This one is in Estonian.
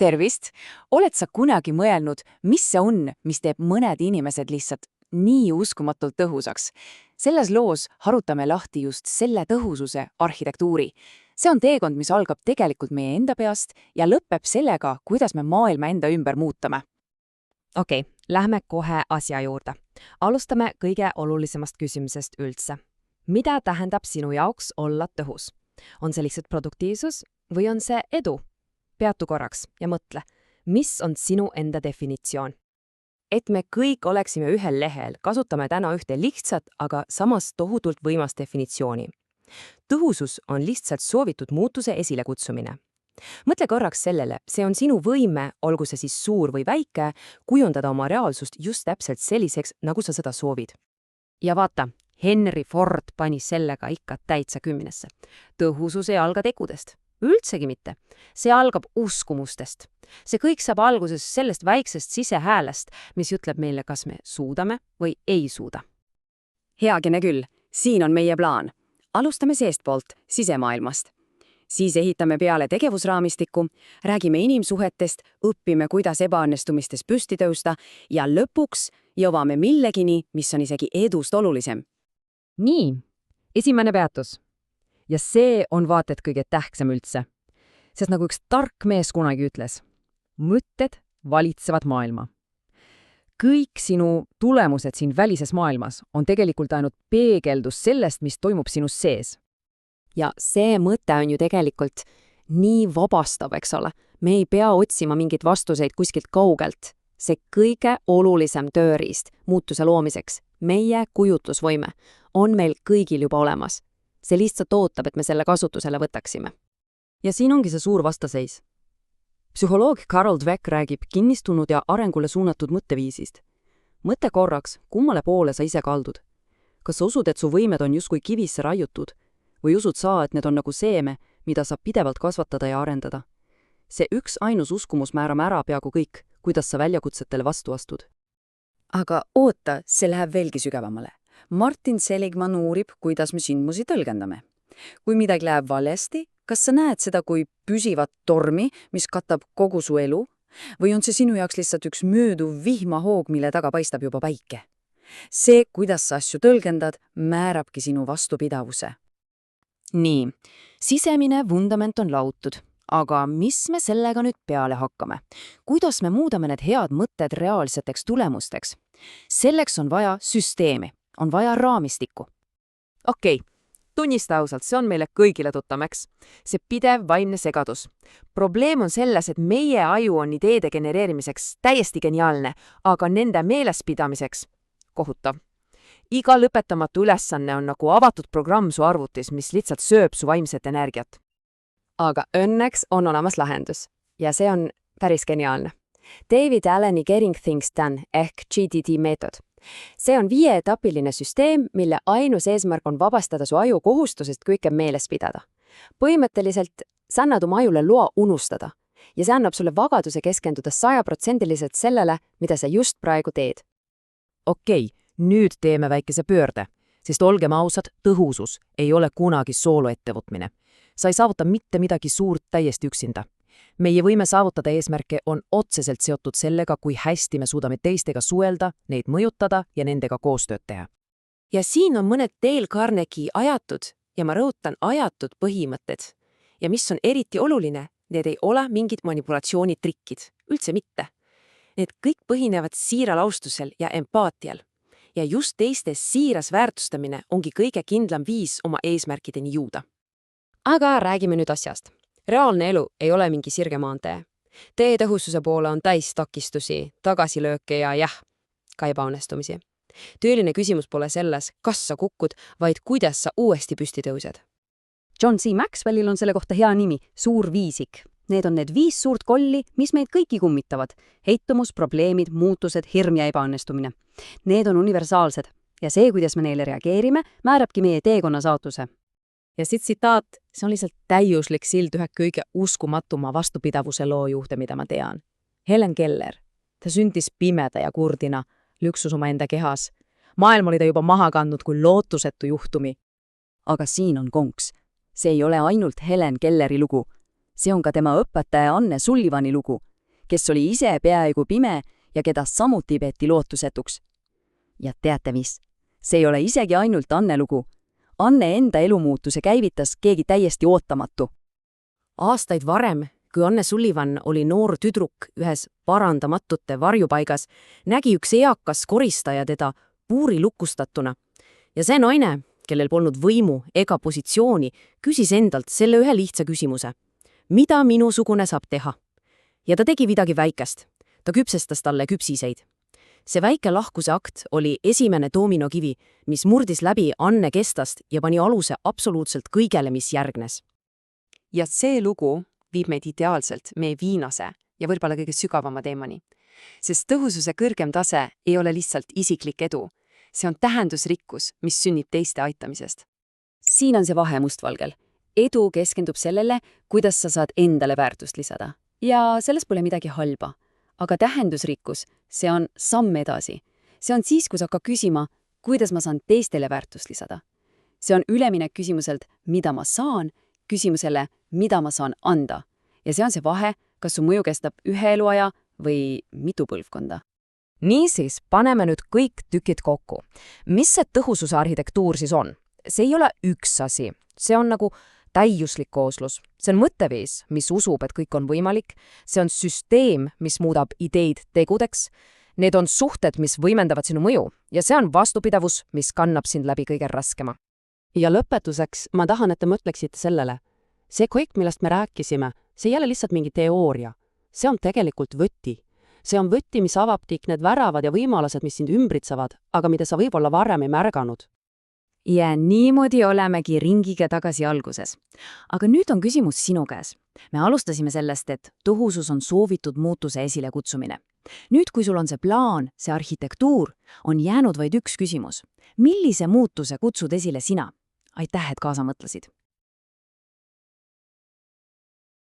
Tervist! Oled sa kunagi mõelnud, mis see on, mis teeb mõned inimesed lihtsalt nii uskumatult tõhusaks? Selles loos harutame lahti just selle tõhususe arhitektuuri. See on teekond, mis algab tegelikult meie enda peast ja lõpeb sellega, kuidas me maailma enda ümber muutame. Okei, lähme kohe asja juurde. Alustame kõige olulisemast küsimusest üldse. Mida tähendab sinu jaoks olla tõhus? On see lihtsalt produktiivsus või on see edu? Peatu korraks ja mõtle, mis on sinu enda definitsioon? Et me kõik oleksime ühel lehel, kasutame täna ühte lihtsat, aga samas tohutult võimast definitsiooni. Tõhusus on lihtsalt soovitud muutuse esilekutsumine. Mõtle korraks sellele, see on sinu võime, olgu see siis suur või väike, kujundada oma reaalsust just täpselt selliseks, nagu sa seda soovid. Ja vaata, Henry Ford pani sellega ikka täitsa 10. Tõhusus ei alga tegudest. Üldsegi mitte. See algab uskumustest. See kõik saab alguses sellest väiksest sisehäälest, mis ütleb meile, kas me suudame või ei suuda. Heakene küll, siin on meie plaan. Alustame seestpoolt, sisemaailmast. Siis ehitame peale tegevusraamistikku, räägime inimsuhetest, õpime, kuidas ebaõnnestumistes püsti tõusta ja lõpuks jõuame millegini, mis on isegi edust olulisem. Nii, esimene peatus. Ja see on vaata et kõige tähtsam üldse. Sest nagu üks tark mees kunagi ütles, mõtted valitsevad maailma. Kõik sinu tulemused siin välises maailmas on tegelikult ainult peegeldus sellest, mis toimub sinus sees. Ja see mõte on ju tegelikult nii vabastav, eks ole. Me ei pea otsima mingeid vastuseid kuskilt kaugelt. See kõige olulisem tööriist muutuse loomiseks, meie kujutlusvõime, on meil kõigil juba olemas. See lihtsalt ootab, et me selle kasutusele võtaksime. Ja siin ongi see suur vastaseis. Psühholoog Carol Dweck räägib kinnistunud ja arengule suunatud mõtteviisist. Mõtle korraks, kummale poole sa ise kaldud. Kas sa usud, et su võimed on justkui kivisse raiutud? Või usud sa, et need on nagu seeme, mida saab pidevalt kasvatada ja arendada? See üks ainus uskumus määrab ära peaaegu kõik, kuidas sa väljakutsetele vastu astud. Aga oota, see läheb veelgi sügavamale. Martin Seligman uurib, kuidas me sündmusi tõlgendame. Kui midagi läheb valesti, kas sa näed seda kui püsivat tormi, mis katab kogu su elu? Või on see sinu jaoks lihtsalt üks mööduv vihmahoog, mille taga paistab juba päike? See, kuidas sa asju tõlgendad, määrabki sinu vastupidavuse. Nii, sisemine vundament on lautud. Aga mis me sellega nüüd peale hakkame? Kuidas me muudame need head mõtted reaalseteks tulemusteks? Selleks on vaja süsteemi. On vaja raamistikku. Okei, tunnista ausalt, see on meile kõigile tuttavaks. See pidev vaimne segadus. Probleem on selles, et meie aju on ideede genereerimiseks täiesti geniaalne, aga nende meelespidamiseks kohutav. Iga lõpetamatu ülesanne on nagu avatud programm su arvutis, mis lihtsalt sööb su vaimset energiat. Aga õnneks on olemas lahendus. Ja see on päris geniaalne. David Alleni Getting Things Done ehk GTD meetod. See on 5-etapiline süsteem, mille ainus eesmärk on vabastada su aju kohustusest kõike meeles pidada. Põhimõtteliselt sa annad oma ajule loa unustada ja see annab sulle vabaduse keskenduda 100% sellele, mida sa just praegu teed. Okei, nüüd teeme väikese pöörde, sest olgem ausad, tõhusus ei ole kunagi sooloettevõtmine. Sa ei saavuta mitte midagi suurt täiesti üksinda. Meie võime saavutada eesmärke on otseselt seotud sellega, kui hästi me suudame teistega suhelda, neid mõjutada ja nendega koostööd teha. Ja siin on mõned Dale Carnegie ajatud, ja ma rõhutan ajatud põhimõtted. Ja mis on eriti oluline, need ei ole mingid manipulatsioonitrikkid, üldse mitte. Need kõik põhinevad siiral austusel ja empaatial. Ja just teiste siiras väärtustamine ongi kõige kindlam viis oma eesmärkideni jõuda. Aga räägime nüüd asjast. Reaalne elu ei ole mingi sirge maantee. Tee tõhususe poole on täis takistusi, tagasilööke ja ka ebaõnnestumisi. Tööline küsimus pole selles, kas sa kukud, vaid kuidas sa uuesti püsti tõused. John C. Maxwellil on selle kohta hea nimi, suur viisik. Need on need 5 suurt kolli, mis meid kõiki kummitavad. Heitumus, probleemid, muutused, hirm ja ebaõnnestumine. Need on universaalsed ja see, kuidas me neile reageerime, määrabki meie teekonna saatuse. Ja sit tsitaat, see on lihtsalt täiuslik sild ühe kõige uskumatuma vastupidavuse loo juhte, mida ma tean. Helen Keller. Ta sündis pimeda ja kurdina, lüksus oma enda kehas. Maailm oli ta juba maha kandnud kui lootusetu juhtumi. Aga siin on konks. See ei ole ainult Helen Kelleri lugu. See on ka tema õpetaja Anne Sullivani lugu. kes oli ise peaaegu pime ja keda samuti peeti lootusetuks. Ja teate mis? See ei ole isegi ainult Anne lugu. Anne enda elumuutuse käivitas keegi täiesti ootamatu. Aastaid varem, kui Anne Sullivan oli noor tüdruk ühes parandamatute varjupaigas, nägi üks eakas koristaja teda puuri lukustatuna. Ja see naine, kellel polnud võimu ega positsiooni, küsis endalt selle ühe lihtsa küsimuse. Mida minusugune saab teha? Ja ta tegi midagi väikest. Ta küpsestas talle küpsiseid. See väike lahkuse akt oli esimene doominokivi, mis murdis läbi Anne kestast ja pani aluse absoluutselt kõigele, mis järgnes. Ja see lugu viib meid ideaalselt meie viimase ja võib-olla kõige sügavama teemani. Sest tõhususe kõrgem tase ei ole lihtsalt isiklik edu. See on tähendusrikkus, mis sünnib teiste aitamisest. Siin on see vahe mustvalgel. Edu keskendub sellele, kuidas sa saad endale väärtust lisada. Ja selles pole midagi halba. Aga tähendusrikkus, see on samm edasi. See on siis, kui sa hakkad küsima, kuidas ma saan teistele väärtust lisada. See on üleminek küsimuselt, mida ma saan, küsimusele, mida ma saan anda. Ja see on see vahe, kas su mõju kestab ühe eluaja või mitu põlvkonda. Niisiis, paneme nüüd kõik tükid kokku. Mis see tõhususe arhitektuur siis on? See ei ole üks asi. See on nagu täiuslik kooslus. See on mõtteviis, mis usub, et kõik on võimalik. See on süsteem, mis muudab ideid tegudeks. Need on suhted, mis võimendavad sinu mõju. Ja see on vastupidavus, mis kannab sind läbi kõige raskema. Ja lõpetuseks ma tahan, et te mõtleksite sellele. See kõik, millest me rääkisime, see ei ole lihtsalt mingi teooria. See on tegelikult võti. See on võti, mis avab kõik need väravad ja võimalused, mis sind ümbritsevad, aga mida sa võib-olla varem ei märganud. Ja niimoodi olemegi ringiga tagasi alguses. Aga nüüd on küsimus sinu käes. Me alustasime sellest, et tõhusus on soovitud muutuse esile kutsumine. Nüüd, kui sul on see plaan, see arhitektuur, on jäänud vaid üks küsimus. Millise muutuse kutsud esile sina? Aitäh, et kaasa mõtlesid!